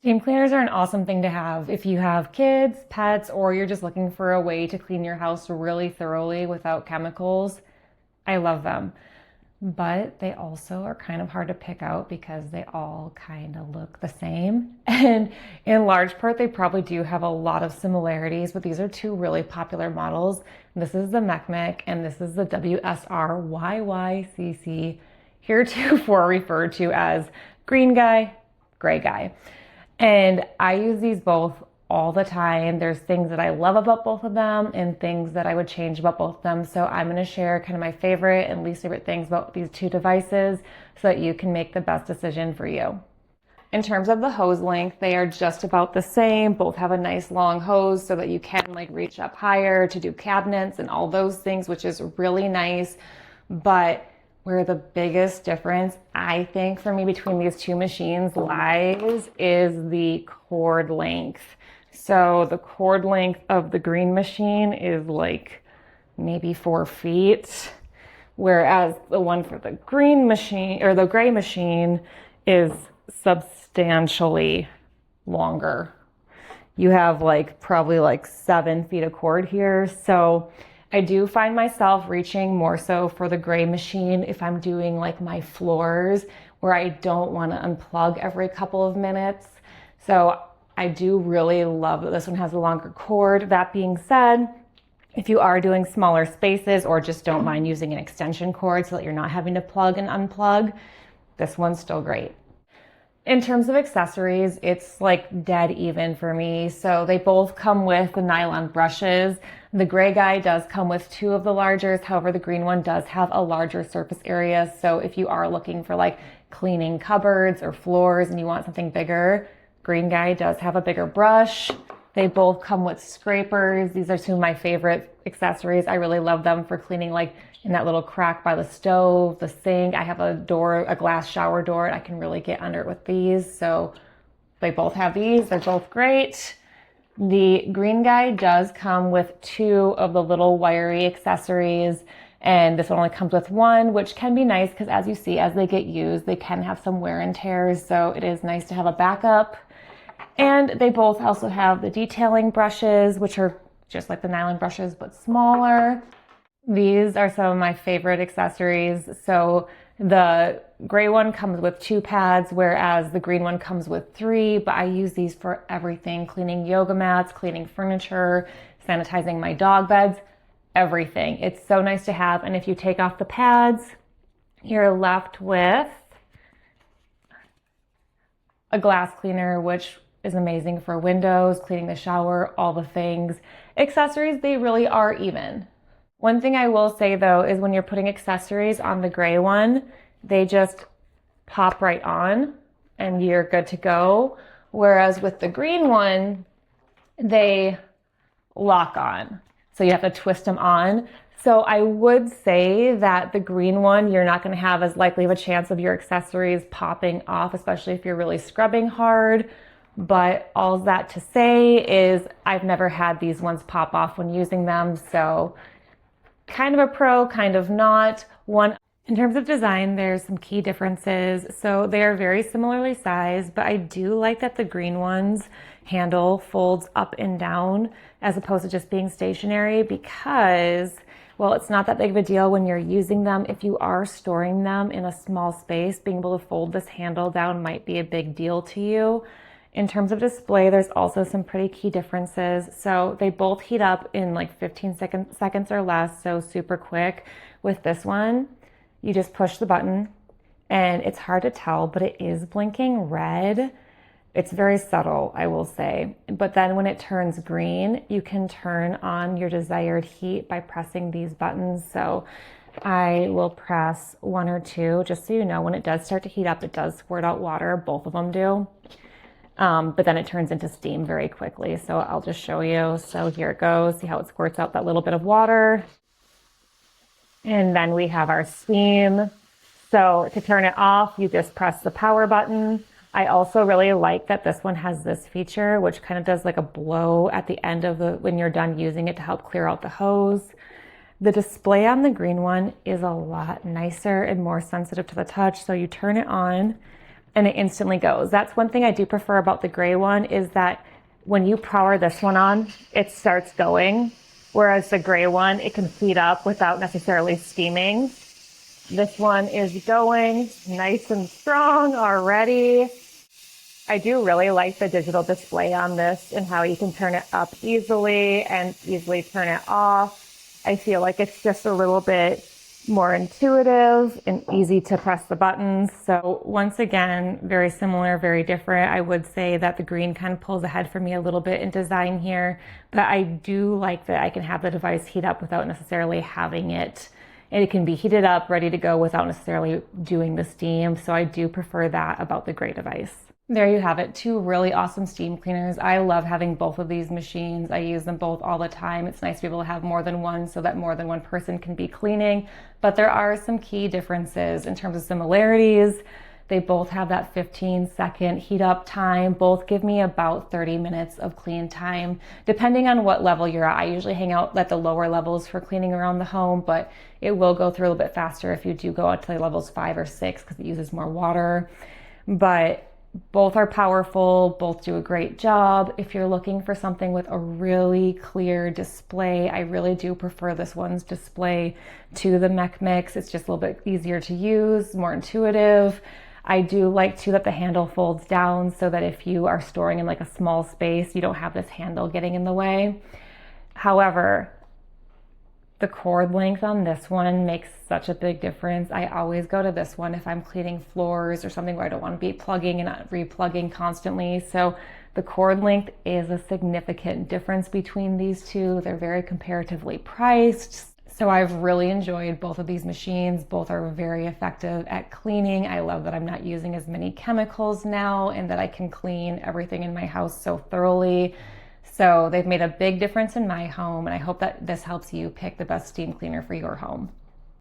Steam cleaners are an awesome thing to have if you have kids, pets, or you're just looking for a way to clean your house really thoroughly without chemicals. I love them. But they also are kind of hard to pick out because they all kind of look the same. And in large part, they probably do have a lot of similarities, but these are two really popular models. This is the Mecmic and this is the WSRYYCC, heretofore referred to as green guy, gray guy. And I use these both all the time. There's things that I love about both of them and things that I would change about both of them. So I'm going to share kind of my favorite and least favorite things about these two devices so that you can make the best decision for you. In terms of the hose length, they are just about the same. Both have a nice long hose so that you can like reach up higher to do cabinets and all those things, which is really nice. But where the biggest difference, I think, for me between these two machines lies is the cord length. So the cord length of the green machine is like maybe 4 feet, whereas the one for the green machine or the gray machine is substantially longer. You have like probably like 7 feet of cord here. So I do find myself reaching more so for the gray machine if I'm doing like my floors where I don't want to unplug every couple of minutes. So I do really love that this one has a longer cord. That being said, if you are doing smaller spaces or just don't mind using an extension cord so that you're not having to plug and unplug, this one's still great. In terms of accessories, it's like dead even for me. So they both come with the nylon brushes. The gray guy does come with 2 of the largers. However, the green one does have a larger surface area. So if you are looking for like cleaning cupboards or floors and you want something bigger, green guy does have a bigger brush. They both come with scrapers. These are 2 of my favorite accessories. I really love them for cleaning like in that little crack by the stove, the sink. I have a glass shower door, and I can really get under it with these. So they both have these. They're both great. The green guy does come with 2 of the little wiry accessories, and this one only comes with 1, which can be nice because as you see, as they get used, they can have some wear and tears. So it is nice to have a backup. And they both also have the detailing brushes, which are just like the nylon brushes, but smaller. These are some of my favorite accessories. So the gray one comes with 2 pads, whereas the green one comes with 3, but I use these for everything: cleaning yoga mats, cleaning furniture, sanitizing my dog beds, everything. It's so nice to have. And if you take off the pads, you're left with a glass cleaner, which is amazing for windows, cleaning the shower, all the things. Accessories, they really are even. One thing I will say though is when you're putting accessories on the gray one, they just pop right on and you're good to go. Whereas with the green one, they lock on. So you have to twist them on. So I would say that the green one, you're not going to have as likely of a chance of your accessories popping off, especially if you're really scrubbing hard. But all that to say is I've never had these ones pop off when using them. So kind of a pro, kind of not. In terms of design, there's some key differences. So they are very similarly sized, but I do like that the green one's handle folds up and down as opposed to just being stationary because, well, it's not that big of a deal when you're using them. If you are storing them in a small space, being able to fold this handle down might be a big deal to you. In terms of display, there's also some pretty key differences. So they both heat up in like 15 seconds or less, so super quick. With this one, you just push the button and it's hard to tell, but it is blinking red. It's very subtle, I will say. But then when it turns green, you can turn on your desired heat by pressing these buttons. So I will press 1 or 2, just so you know, when it does start to heat up, it does squirt out water. Both of them do. But then it turns into steam very quickly. So I'll just show you. So here it goes. See how it squirts out that little bit of water. And then we have our steam. So to turn it off, you just press the power button. I also really like that this one has this feature, which kind of does like a blow at the end of when you're done using it to help clear out the hose. The display on the green one is a lot nicer and more sensitive to the touch. So you turn it on and it instantly goes. That's one thing I do prefer about the gray one, is that when you power this one on, it starts going. Whereas the gray one, it can heat up without necessarily steaming. This one is going nice and strong already. I do really like the digital display on this and how you can turn it up easily and easily turn it off. I feel like it's just a little bit more intuitive and easy to press the buttons. So once again, very similar, very different. I would say that the green kind of pulls ahead for me a little bit in design here, but I do like that I can have the device heat up without necessarily having it. And it can be heated up, ready to go without necessarily doing the steam. So I do prefer that about the gray device. There you have it, 2 really awesome steam cleaners. I love having both of these machines. I use them both all the time. It's nice to be able to have more than one so that more than one person can be cleaning. But there are some key differences in terms of similarities. They both have that 15-second heat up time. Both give me about 30 minutes of clean time, depending on what level you're at. I usually hang out at the lower levels for cleaning around the home, but it will go through a little bit faster if you do go out to levels 5 or 6 because it uses more water. But both are powerful, both do a great job. If you're looking for something with a really clear display, I really do prefer this one's display to the Mecmic. It's just a little bit easier to use, more intuitive. I do like too that the handle folds down so that if you are storing in like a small space, you don't have this handle getting in the way. However, the cord length on this one makes such a big difference. I always go to this one if I'm cleaning floors or something where I don't want to be plugging and replugging constantly. So the cord length is a significant difference between these two. They're very comparatively priced. So I've really enjoyed both of these machines. Both are very effective at cleaning. I love that I'm not using as many chemicals now and that I can clean everything in my house so thoroughly. So they've made a big difference in my home, and I hope that this helps you pick the best steam cleaner for your home.